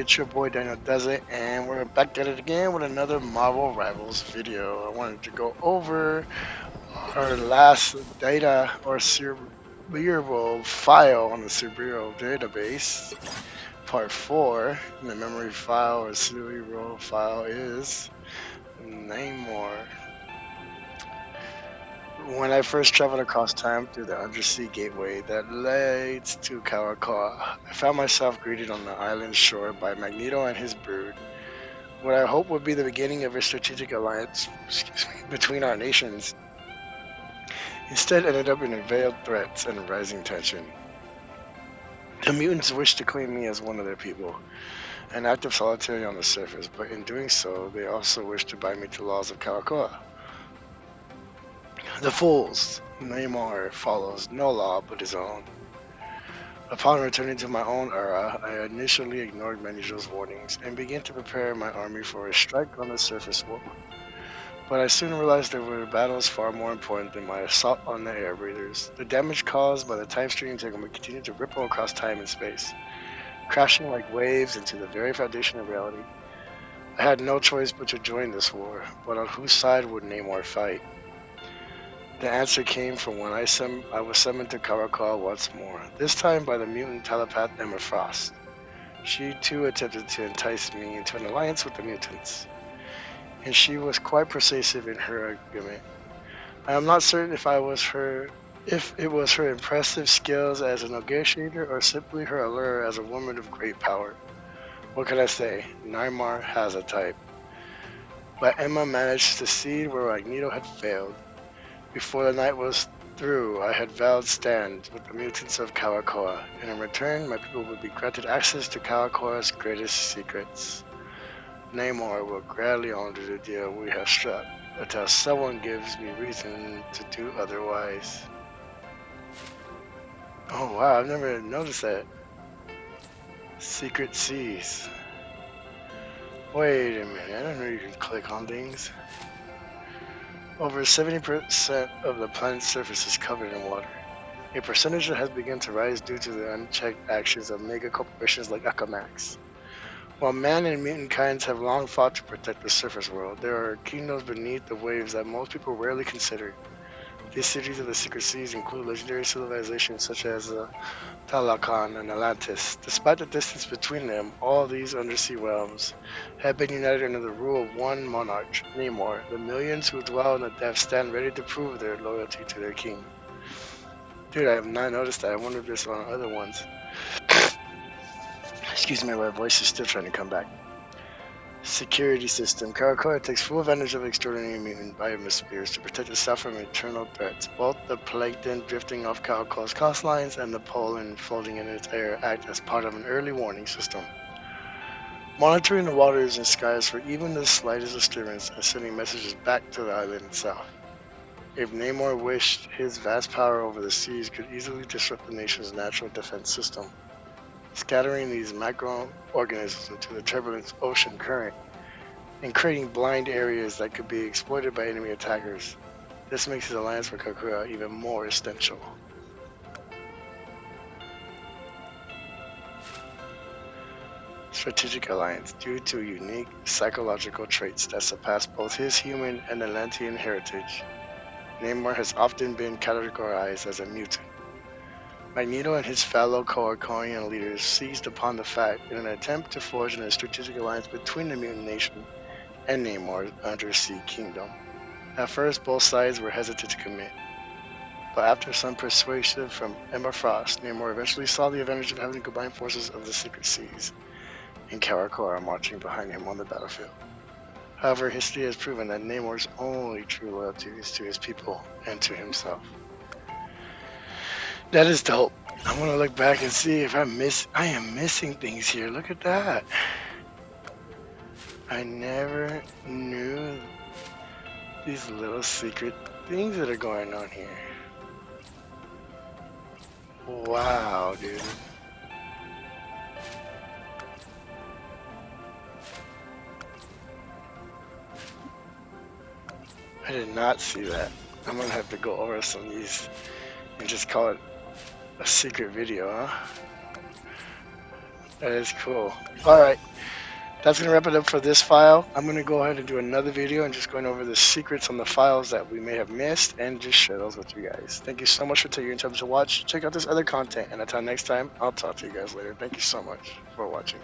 It's your boy Daniel Does It, and we're back at it again with another Marvel Rivals video. I wanted to go over our last data or Cerebro file on the Cerebro database. Part 4, the memory file or Cerebro file is Namor. When I first traveled across time through the undersea gateway that leads to Kawakawa, I found myself greeted on the island shore by Magneto and his brood. What I hope would be the beginning of a strategic alliance between our nations instead ended up in veiled threats and rising tension. The mutants wished to claim me as one of their people, an act of solidarity on the surface, but in doing so, they also wished to bind me to laws of Kawakawa. The fools! Namor follows no law but his own. Upon returning to my own era, I initially ignored Magneto's warnings and began to prepare my army for a strike on the surface world. But I soon realized there were battles far more important than my assault on the air breathers. The damage caused by the time stream technique would continue to ripple across time and space, crashing like waves into the very foundation of reality. I had no choice but to join this war, but on whose side would Namor fight? The answer came from when I was summoned to Karakal once more, this time by the mutant telepath Emma Frost. She too attempted to entice me into an alliance with the mutants, and she was quite persuasive in her argument. I am not certain if it was her impressive skills as a negotiator or simply her allure as a woman of great power. What can I say? Neymar has a type. But Emma managed to see where Magneto had failed. Before the night was through, I had vowed stand with the mutants of Kawakoa, and in return, my people would be granted access to Kawakoa's greatest secrets. Namor will gladly honor the deal we have struck, until someone gives me reason to do otherwise. Oh wow, I've never noticed that. Secret seas. Wait a minute, I don't know you can click on things. Over 70% of the planet's surface is covered in water. A percentage that has begun to rise due to the unchecked actions of mega corporations like Akamax. While man and mutant kinds have long fought to protect the surface world, there are kingdoms beneath the waves that most people rarely consider. These cities of the secret seas include legendary civilizations such as Talakan and Atlantis. Despite the distance between them, all these undersea realms have been united under the rule of one monarch, Namor. The millions who dwell in the depths stand ready to prove their loyalty to their king. Dude, I have not noticed that. I wonder if there's on other ones. Excuse me, my voice is still trying to come back. Security system. Karakura takes full advantage of extraordinary mutant biospheres to protect itself from eternal threats. Both the plankton drifting off Karakura's coastlines and the pollen floating in its air act as part of an early warning system, monitoring the waters and skies for even the slightest disturbance and sending messages back to the island itself. If Namor wished, his vast power over the seas could easily disrupt the nation's natural defense system, scattering these microorganisms into the turbulent ocean current and creating blind areas that could be exploited by enemy attackers. This makes his alliance with Kakura even more essential. Strategic alliance due to unique psychological traits that surpass both his human and Atlantean heritage. Namor has often been categorized as a mutant. Magneto and his fellow Kawakoian leaders seized upon the fact in an attempt to forge a strategic alliance between the mutant nation and Namor's undersea kingdom. At first, both sides were hesitant to commit, but after some persuasion from Emma Frost, Namor eventually saw the advantage of having the combined forces of the Secret Seas and Karakora marching behind him on the battlefield. However, history has proven that Namor's only true loyalty is to his people and to himself. That is dope. I want to look back and see if I am missing things here. Look at that. I never knew these little secret things that are going on here. Wow, dude. I did not see that. I'm gonna have to go over some of these and just call it a secret video, huh? That is cool. Alright, That's going to wrap it up for this file. I'm going to go ahead and do another video and just going over the secrets on the files that we may have missed and just share those with you guys. Thank you so much for taking your time to watch. Check out this other content. And until next time, I'll talk to you guys later. Thank you so much for watching.